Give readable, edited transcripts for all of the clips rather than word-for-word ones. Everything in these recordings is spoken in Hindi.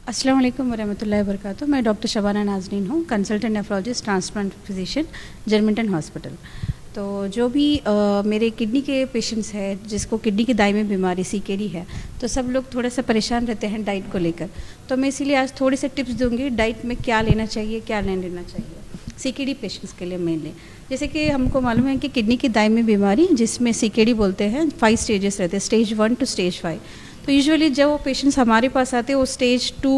अस्सलाम वालेकुम वरहमतुल्लाहि वबरकातुहू। मैं डॉक्टर शबाना नाज़रीन हूँ, कंसल्टेंट नेफ्रोलॉजिस्ट, ट्रांसप्लांट फिजिशियन, जर्मिंटन हॉस्पिटल। तो जो भी मेरे किडनी के पेशेंट्स हैं जिसको किडनी की दाई में बीमारी सीकेडी है, तो सब लोग थोड़ा सा परेशान रहते हैं डाइट को लेकर। तो मैं इसीलिए आज थोड़ी सी टिप्स दूंगी डाइट में क्या लेना चाहिए, क्या नहीं लेना चाहिए सीकेडी पेशेंट्स के लिए मेनली। जैसे कि हमको मालूम है कि किडनी की दाई में बीमारी, जिसमें सीकेडी बोलते हैं, 5 स्टेजेस रहते हैं, स्टेज 1 टू स्टेज 5। तो यूजुअली जब वो पेशेंट्स हमारे पास आते हैं वो स्टेज 2,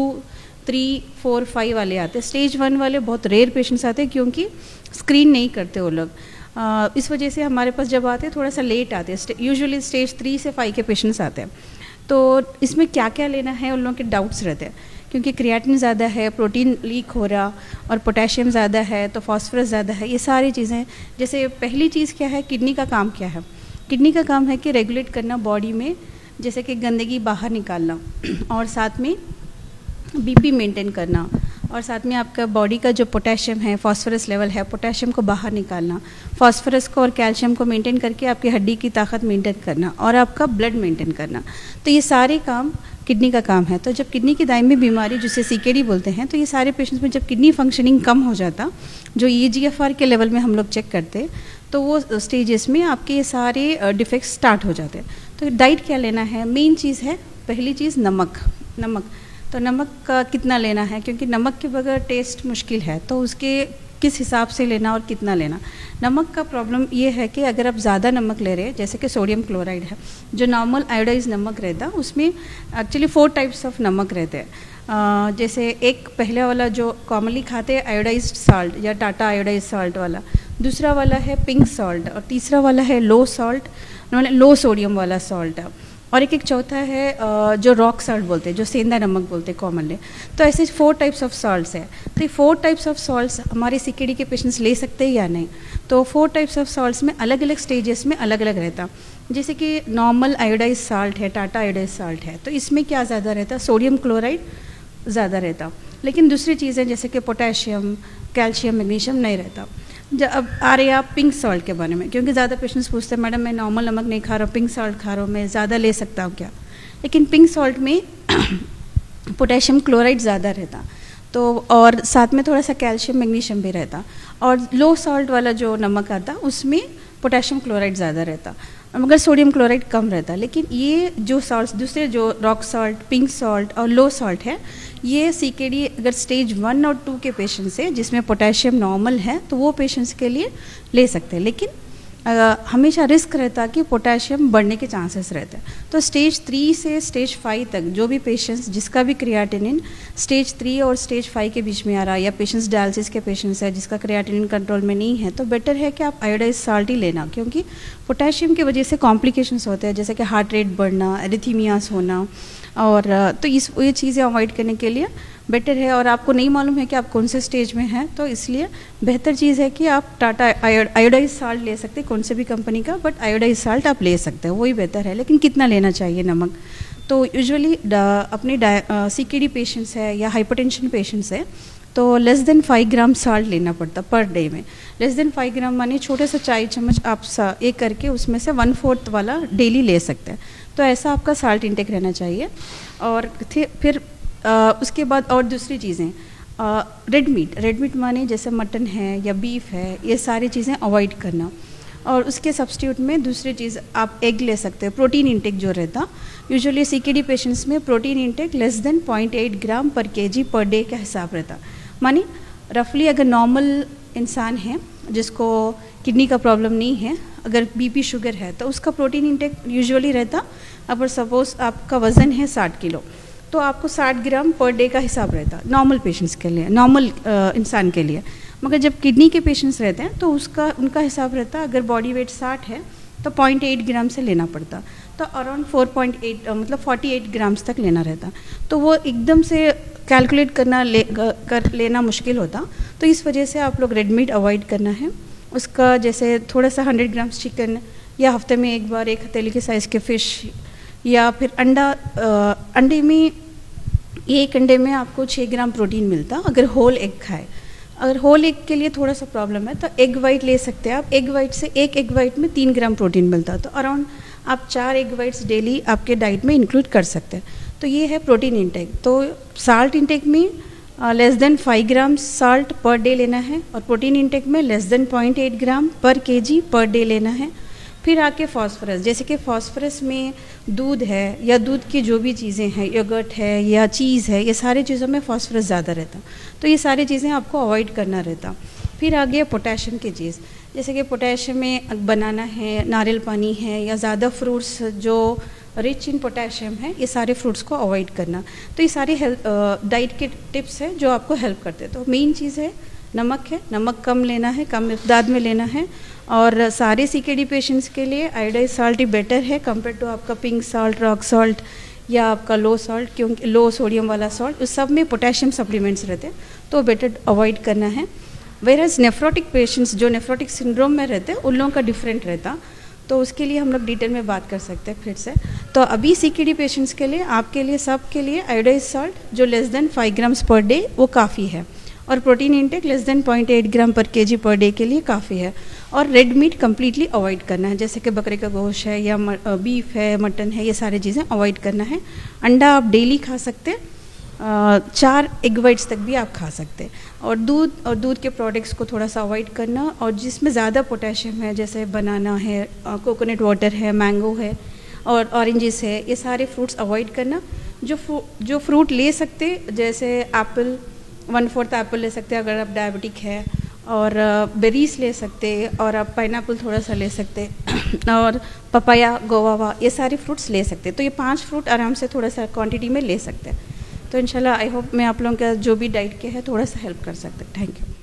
3, 4, 5 वाले आते हैं। स्टेज 1 वाले बहुत रेयर पेशेंट्स आते हैं क्योंकि स्क्रीन नहीं करते वो लोग। इस वजह से हमारे पास जब आते हैं थोड़ा सा लेट आते हैं। यूजुअली स्टेज 3 से 5 के पेशेंट्स आते हैं। तो इसमें क्या क्या लेना है उन लोगों के डाउट्स रहते हैं, क्योंकि क्रिएटिन ज़्यादा है, प्रोटीन लीक हो रहा, और पोटेशियम ज़्यादा है तो फास्फोरस ज़्यादा है, ये सारी चीज़ें। जैसे पहली चीज़ क्या है, किडनी का काम क्या है? किडनी का काम है कि रेगुलेट करना बॉडी में, जैसे कि गंदगी बाहर निकालना, और साथ में बीपी मेंटेन करना, और साथ में आपका बॉडी का जो पोटेशियम है, फास्फोरस लेवल है, पोटेशियम को बाहर निकालना, फास्फोरस को और कैल्शियम को मेंटेन करके आपकी हड्डी की ताकत मेंटेन करना, और आपका ब्लड मेंटेन करना। तो ये सारे काम किडनी का काम है। तो जब किडनी की दाई में बीमारी, जिसे सीकेडी बोलते हैं, तो ये सारे पेशेंट्स में जब किडनी फंक्शनिंग कम हो जाता, जो EGFR के लेवल में हम लोग चेक करते, तो वो स्टेजेस में आपके ये सारे डिफेक्ट्स स्टार्ट हो जाते हैं। तो डाइट क्या लेना है? मेन चीज़ है, पहली चीज़ नमक। तो नमक का कितना लेना है, क्योंकि नमक के बगैर टेस्ट मुश्किल है, तो उसके किस हिसाब से लेना और कितना लेना। नमक का प्रॉब्लम ये है कि अगर आप ज़्यादा नमक ले रहे हैं, जैसे कि सोडियम क्लोराइड है, जो नॉर्मल आयोडाइज नमक रहता है, उसमें एक्चुअली 4 टाइप्स ऑफ नमक रहते हैं। जैसे एक पहले वाला जो कॉमनली खाते हैं आयोडाइज्ड सॉल्ट या टाटा आयोडाइज सॉल्ट वाला, दूसरा वाला है पिंक सॉल्ट, और तीसरा वाला है लो सोडियम वाला सॉल्ट है, और एक चौथा है जो रॉक सॉल्ट बोलते हैं, जो सेंधा नमक बोलते हैं कॉमनली। तो ऐसे 4 टाइप्स ऑफ सॉल्ट्स है। तो ये 4 टाइप्स ऑफ सॉल्ट्स हमारे सीकेडी के पेशेंट्स ले सकते हैं या नहीं? तो 4 टाइप्स ऑफ सॉल्ट्स में अलग अलग स्टेजेस में अलग अलग रहता। जैसे कि नॉर्मल आयोडाइज सॉल्ट है, टाटा आयोडाइज सॉल्ट है, तो इसमें क्या ज़्यादा रहता? सोडियम क्लोराइड ज़्यादा रहता, लेकिन दूसरी चीज़ें जैसे कि पोटेशियम, कैल्शियम, मैग्नीशियम नहीं रहता। जब अब आ रहे हैं आप पिंक सॉल्ट के बारे में, क्योंकि ज़्यादा पेशेंट्स पूछते हैं, मैडम मैं नॉर्मल नमक नहीं खा रहा हूँ, पिंक सॉल्ट खा रहा हूँ, मैं ज़्यादा ले सकता हूँ क्या? लेकिन पिंक सॉल्ट में पोटेशियम क्लोराइड ज़्यादा रहता, तो और साथ में थोड़ा सा कैल्शियम, मैग्नीशियम भी रहता। और लो सॉल्ट वाला जो नमक आता उसमें पोटेशियम क्लोराइड ज़्यादा रहता, मगर सोडियम क्लोराइड कम रहता। लेकिन ये जो सॉल्ट्स दूसरे, जो रॉक सॉल्ट, पिंक सॉल्ट और लो सॉल्ट है, ये सीकेडी अगर स्टेज 1 और 2 के पेशेंट्स है जिसमें पोटेशियम नॉर्मल है, तो वो पेशेंट्स के लिए ले सकते हैं। लेकिन हमेशा रिस्क रहता कि पोटेशियम बढ़ने के चांसेस रहते हैं। तो स्टेज 3 से स्टेज 5 तक जो भी पेशेंट्स जिसका भी क्रिएटिनिन स्टेज 3 और स्टेज 5 के बीच में आ रहा है, या पेशेंट्स डायलिसिस के पेशेंट्स है जिसका क्रिएटिनिन कंट्रोल में नहीं है, तो बेटर है कि आप आयोडाइज सॉल्ट ही लेना, क्योंकि पोटेशियम की वजह से कॉम्प्लिकेशंस होते हैं, जैसे कि हार्ट रेट बढ़ना, एरिथीमियास होना, और तो ये चीज़ें अवॉइड करने के लिए बेटर है। और आपको नहीं मालूम है कि आप कौन से स्टेज में हैं, तो इसलिए बेहतर चीज़ है कि आप टाटा आयोडाइज सॉल्ट ले सकते हैं, कौन से भी कंपनी का, बट आयोडाइज सॉल्ट आप ले सकते हैं, वही बेहतर है। लेकिन कितना लेना चाहिए नमक? तो यूजुअली अपनी सीकेडी पेशेंट्स है या हाइपरटेंशन पेशेंट्स है, तो लेस देन 5 ग्राम सॉल्ट लेना पड़ता पर डे में। लेस देन 5 ग्राम माने छोटे से चाय चम्मच आप एक करके उसमें से 1/4 वाला डेली ले सकते हैं। तो ऐसा आपका सॉल्ट इंटेक रहना चाहिए। और फिर उसके बाद और दूसरी चीज़ें, रेड मीट माने जैसे मटन है या बीफ है, ये सारी चीज़ें अवॉइड करना। और उसके सब्स्टिट्यूट में दूसरी चीज़ आप एग ले सकते हैं। प्रोटीन इंटेक जो रहता, यूजुअली सीकेडी पेशेंट्स में प्रोटीन इंटेक लेस देन 0.8 ग्राम पर केजी पर डे का हिसाब रहता। मानी रफली अगर नॉर्मल इंसान है जिसको किडनी का प्रॉब्लम नहीं है, अगर बीपी शुगर है, तो उसका प्रोटीन इंटेक यूजुअली रहता, अगर सपोज आपका वज़न है 60 किलो, तो आपको 60 ग्राम पर डे का हिसाब रहता नॉर्मल पेशेंट्स के लिए, नॉर्मल इंसान के लिए। मगर जब किडनी के पेशेंट्स रहते हैं तो उनका हिसाब रहता, अगर बॉडी वेट 60 है तो 0.8 ग्राम से लेना पड़ता, तो अराउंड 4.8 मतलब 48 ग्राम्स तक लेना रहता। तो वो एकदम से कैलकुलेट कर लेना मुश्किल होता, तो इस वजह से आप लोग रेड मीट अवॉइड करना है। उसका जैसे थोड़ा सा 100 ग्राम्स चिकन, या हफ्ते में एक बार 1 हथेली के साइज़ के फ़िश, या फिर अंडे में, एक अंडे में आपको 6 ग्राम प्रोटीन मिलता अगर होल एग खाए। अगर होल एग के लिए थोड़ा सा प्रॉब्लम है तो एग वाइट ले सकते हैं आप। एग वाइट से एक एग वाइट में 3 ग्राम प्रोटीन मिलता, तो अराउंड आप 4 एग वाइट्स डेली आपके डाइट में इंक्लूड कर सकते हैं। तो ये है प्रोटीन इंटेक। तो साल्ट इंटेक में लेस देन 5 ग्राम साल्ट पर डे लेना है, और प्रोटीन इंटेक में लेस देन 0.8 ग्राम पर केजी पर डे लेना है। फिर आके फॉस्फोरस, जैसे कि फॉस्फोरस में दूध है या दूध की जो भी चीज़ें हैं, योगर्ट है या चीज़ है, ये सारी चीज़ों में फॉस्फोरस ज़्यादा रहता, तो ये सारी चीज़ें आपको अवॉइड करना रहता। फिर आ गया पोटेशियम की चीज़, जैसे कि पोटेशियम में बनाना है, नारियल पानी है, या ज़्यादा फ्रूट्स जो रिच इन पोटेशियम है, ये सारे फ्रूट्स को अवॉइड करना। तो ये सारे हेल्थ डाइट के टिप्स हैं जो आपको हेल्प करते हैं। तो मेन चीज़ है नमक है, नमक कम लेना है, कम मिक़दार में लेना है। और सारे CKD पेशेंट्स के लिए आयोडाइज साल्ट ही बेटर है कंपेयर टू आपका पिंक सॉल्ट, रॉक सॉल्ट या आपका लो सॉल्ट, क्योंकि लो सोडियम वाला सॉल्ट, उस सब में पोटेशियम सप्लीमेंट्स रहते हैं, तो बेटर अवॉइड करना है। वेरएज नेफ्रोटिक पेशेंट्स जो नेफ्रोटिक सिंड्रोम में रहते हैं, उन लोगों का डिफरेंट रहता, तो उसके लिए हम लोग डिटेल में बात कर सकते हैं फिर से। तो अभी CKD पेशेंट्स के लिए, आपके लिए, सब के लिए आयोडाइज साल्ट जो less than 5 grams per day वो काफ़ी है, और प्रोटीन इंटेक लेस देन 0.8 ग्राम पर केजी पर डे के लिए काफ़ी है। और रेड मीट कम्प्लीटली अवॉइड करना है, जैसे कि बकरे का गोश्त है या बीफ है, मटन है, ये सारी चीज़ें अवॉइड करना है। अंडा आप डेली खा सकते हैं, 4 एग वाइट्स तक भी आप खा सकते हैं। और दूध के प्रोडक्ट्स को थोड़ा सा अवॉइड करना, और जिसमें ज़्यादा पोटेशियम है, जैसे बनाना है, कोकोनट वाटर है, मैंगो है और ऑरेंजेस है, ये सारे फ्रूट्स अवॉइड करना। जो फ्रूट ले सकते, जैसे एप्पल, 1/4 एप्पल ले सकते हैं अगर आप डायबिटिक है, और बेरीज ले सकते, और आप पाइनएप्पल थोड़ा सा ले सकते और पपाया, गोवावा, ये सारे फ्रूट्स ले सकते। तो ये 5 फ्रूट आराम से थोड़ा सा क्वांटिटी में ले सकते हैं। तो इंशाल्लाह आई होप मैं आप लोगों का जो भी डाइट के है थोड़ा सा हेल्प कर सकते हैं। Thank you.